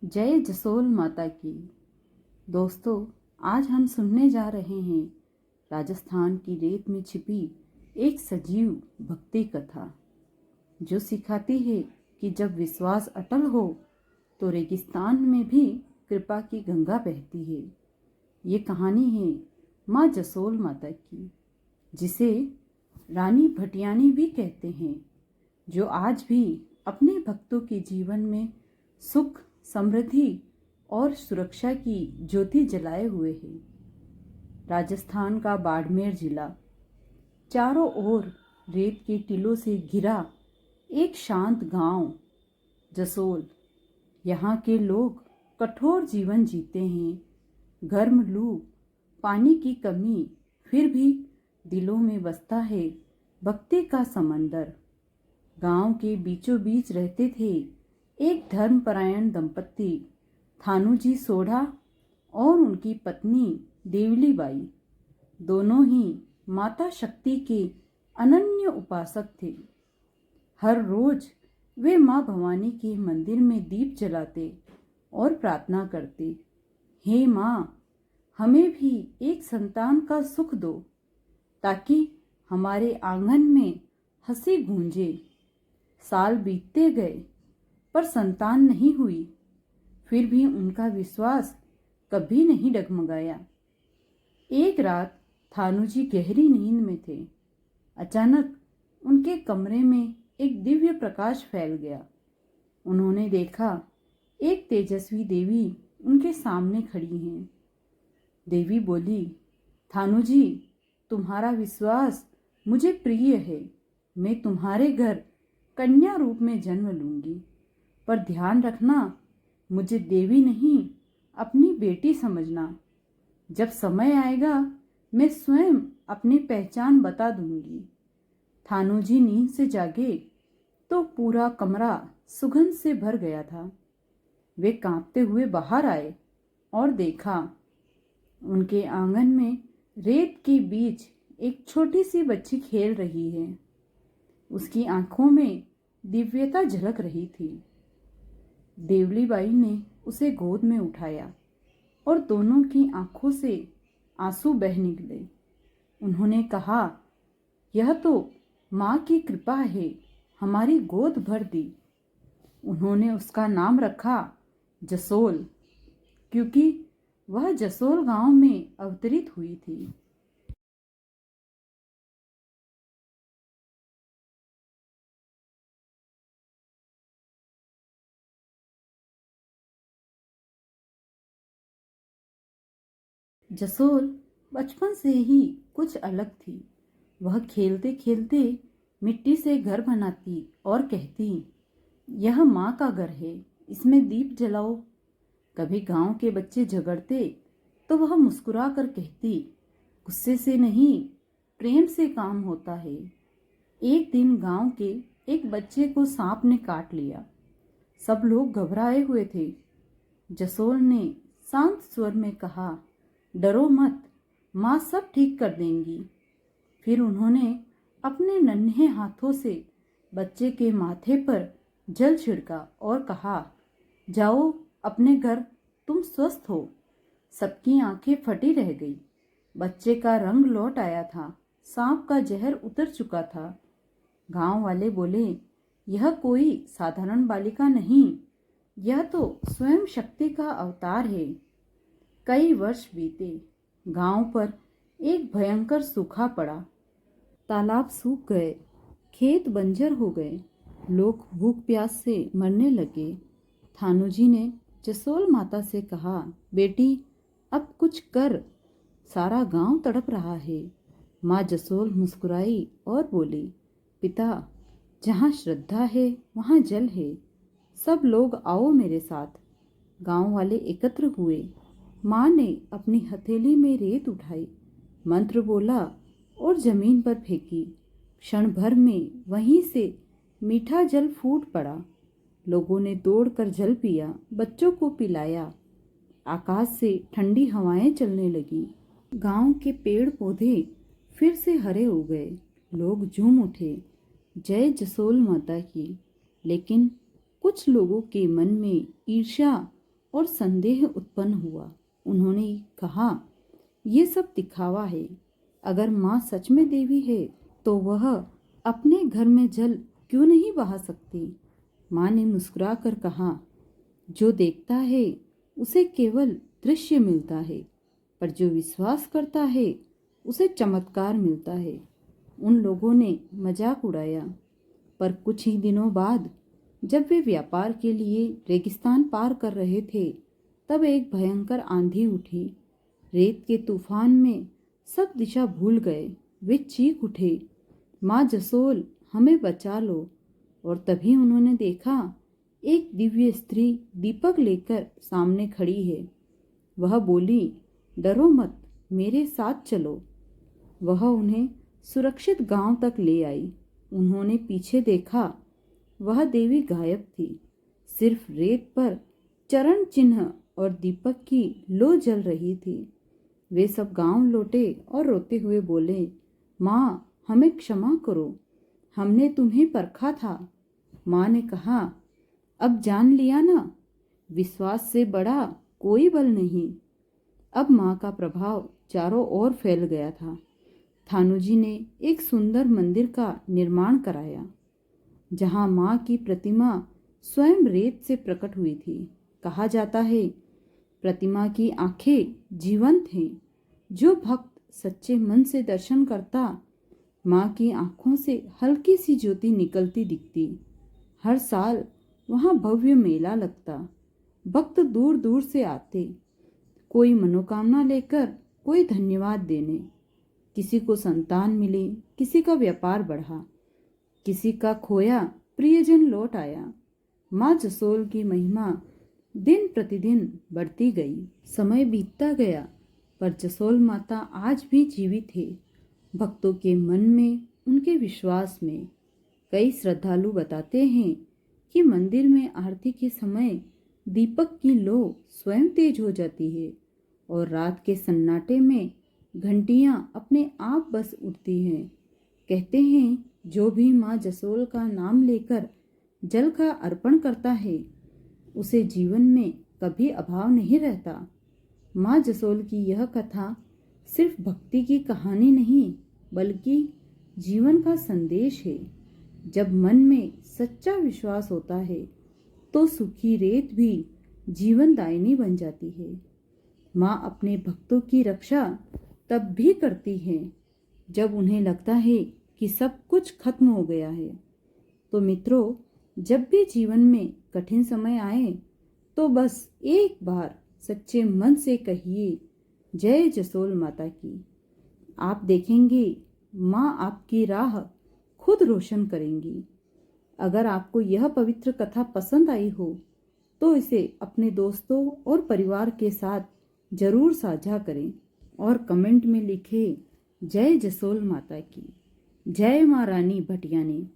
जय जसोल माता की। दोस्तों, आज हम सुनने जा रहे हैं राजस्थान की रेत में छिपी एक सजीव भक्ति कथा, जो सिखाती है कि जब विश्वास अटल हो तो रेगिस्तान में भी कृपा की गंगा बहती है। ये कहानी है माँ जसोल माता की, जिसे रानी भटियानी भी कहते हैं, जो आज भी अपने भक्तों के जीवन में सुख, समृद्धि और सुरक्षा की ज्योति जलाए हुए है। राजस्थान का बाड़मेर जिला चारों ओर रेत के टीलों से घिरा एक शांत गांव जसोल। यहाँ के लोग कठोर जीवन जीते हैं। गर्म लू, पानी की कमी, फिर भी दिलों में बसता है भक्ति का समंदर। गांव के बीचों बीच रहते थे एक धर्मपरायण दंपत्ति, थानूजी सोढ़ा और उनकी पत्नी देवली बाई। दोनों ही माता शक्ति के अनन्य उपासक थे। हर रोज वे माँ भवानी के मंदिर में दीप जलाते और प्रार्थना करते, हे माँ, हमें भी एक संतान का सुख दो, ताकि हमारे आंगन में हंसी गूंजे। साल बीतते गए पर संतान नहीं हुई। फिर भी उनका विश्वास कभी नहीं डगमगाया। एक रात थानूजी गहरी नींद में थे। अचानक उनके कमरे में एक दिव्य प्रकाश फैल गया। उन्होंने देखा एक तेजस्वी देवी उनके सामने खड़ी हैं। देवी बोली, थानूजी, तुम्हारा विश्वास मुझे प्रिय है। मैं तुम्हारे घर कन्या रूप में जन्म लूंगी, पर ध्यान रखना, मुझे देवी नहीं, अपनी बेटी समझना। जब समय आएगा मैं स्वयं अपनी पहचान बता दूंगी। थानूजी नींद से जागे तो पूरा कमरा सुगंध से भर गया था। वे कांपते हुए बाहर आए और देखा, उनके आंगन में रेत के बीच एक छोटी सी बच्ची खेल रही है। उसकी आंखों में दिव्यता झलक रही थी। देवली बाई ने उसे गोद में उठाया और दोनों की आंखों से आंसू बह निकले। उन्होंने कहा, यह तो माँ की कृपा है, हमारी गोद भर दी। उन्होंने उसका नाम रखा जसोल, क्योंकि वह जसोल गांव में अवतरित हुई थी। जसोल बचपन से ही कुछ अलग थी। वह खेलते खेलते मिट्टी से घर बनाती और कहती, यह माँ का घर है, इसमें दीप जलाओ। कभी गांव के बच्चे झगड़ते तो वह मुस्कुरा कर कहती, गुस्से से नहीं, प्रेम से काम होता है। एक दिन गांव के एक बच्चे को सांप ने काट लिया। सब लोग घबराए हुए थे। जसोल ने शांत स्वर में कहा, डरो मत, माँ सब ठीक कर देंगी। फिर उन्होंने अपने नन्हे हाथों से बच्चे के माथे पर जल छिड़का और कहा, जाओ अपने घर, तुम स्वस्थ हो। सबकी आंखें फटी रह गई। बच्चे का रंग लौट आया था, सांप का जहर उतर चुका था। गांव वाले बोले, यह कोई साधारण बालिका नहीं, यह तो स्वयं शक्ति का अवतार है। कई वर्ष बीते। गांव पर एक भयंकर सूखा पड़ा। तालाब सूख गए, खेत बंजर हो गए, लोग भूख प्यास से मरने लगे। थानूजी ने जसोल माता से कहा, बेटी, अब कुछ कर, सारा गांव तड़प रहा है। माँ जसोल मुस्कुराई और बोली, पिता, जहाँ श्रद्धा है वहाँ जल है। सब लोग आओ मेरे साथ। गांव वाले एकत्र हुए। माँ ने अपनी हथेली में रेत उठाई, मंत्र बोला और जमीन पर फेंकी। क्षण भर में वहीं से मीठा जल फूट पड़ा। लोगों ने दौड़कर जल पिया, बच्चों को पिलाया। आकाश से ठंडी हवाएं चलने लगी। गांव के पेड़ पौधे फिर से हरे हो गए। लोग झूम उठे, जय जसोल माता की। लेकिन कुछ लोगों के मन में ईर्ष्या और संदेह उत्पन्न हुआ। उन्होंने कहा, ये सब दिखावा है। अगर माँ सच में देवी है तो वह अपने घर में जल क्यों नहीं बहा सकती? माँ ने मुस्कुरा कर कहा, जो देखता है उसे केवल दृश्य मिलता है, पर जो विश्वास करता है उसे चमत्कार मिलता है। उन लोगों ने मजाक उड़ाया, पर कुछ ही दिनों बाद जब वे व्यापार के लिए रेगिस्तान पार कर रहे थे, तब एक भयंकर आंधी उठी। रेत के तूफान में सब दिशा भूल गए। वे चीख उठे, माँ जसोल, हमें बचा लो। और तभी उन्होंने देखा, एक दिव्य स्त्री दीपक लेकर सामने खड़ी है। वह बोली, डरो मत, मेरे साथ चलो। वह उन्हें सुरक्षित गांव तक ले आई। उन्होंने पीछे देखा, वह देवी गायब थी। सिर्फ रेत पर चरण चिन्ह और दीपक की लो जल रही थी। वे सब गांव लौटे और रोते हुए बोले, माँ, हमें क्षमा करो, हमने तुम्हें परखा था। माँ ने कहा, अब जान लिया ना, विश्वास से बड़ा कोई बल नहीं। अब माँ का प्रभाव चारों ओर फैल गया था। थानूजी ने एक सुंदर मंदिर का निर्माण कराया, जहाँ माँ की प्रतिमा स्वयं रेत से प्रकट हुई थी। कहा जाता है, प्रतिमा की आंखें जीवंत हैं। जो भक्त सच्चे मन से दर्शन करता, माँ की आंखों से हल्की सी ज्योति निकलती दिखती। हर साल वहाँ भव्य मेला लगता। भक्त दूर दूर से आते, कोई मनोकामना लेकर, कोई धन्यवाद देने। किसी को संतान मिली, किसी का व्यापार बढ़ा, किसी का खोया प्रियजन लौट आया। माँ जसोल की महिमा दिन प्रतिदिन बढ़ती गई। समय बीतता गया, पर जसोल माता आज भी जीवित है, भक्तों के मन में, उनके विश्वास में। कई श्रद्धालु बताते हैं कि मंदिर में आरती के समय दीपक की लो स्वयं तेज हो जाती है और रात के सन्नाटे में घंटियां अपने आप बस उठती हैं। कहते हैं, जो भी माँ जसोल का नाम लेकर जल का अर्पण करता है, उसे जीवन में कभी अभाव नहीं रहता। माँ जसोल की यह कथा सिर्फ भक्ति की कहानी नहीं, बल्कि जीवन का संदेश है। जब मन में सच्चा विश्वास होता है, तो सूखी रेत भी जीवनदायिनी बन जाती है। माँ अपने भक्तों की रक्षा तब भी करती है जब उन्हें लगता है कि सब कुछ खत्म हो गया है। तो मित्रों, जब भी जीवन में कठिन समय आए, तो बस एक बार सच्चे मन से कहिए, जय जसोल माता की। आप देखेंगे, माँ आपकी राह खुद रोशन करेंगी। अगर आपको यह पवित्र कथा पसंद आई हो, तो इसे अपने दोस्तों और परिवार के साथ जरूर साझा करें और कमेंट में लिखें, जय जसोल माता की। जय माँ रानी भटियानी।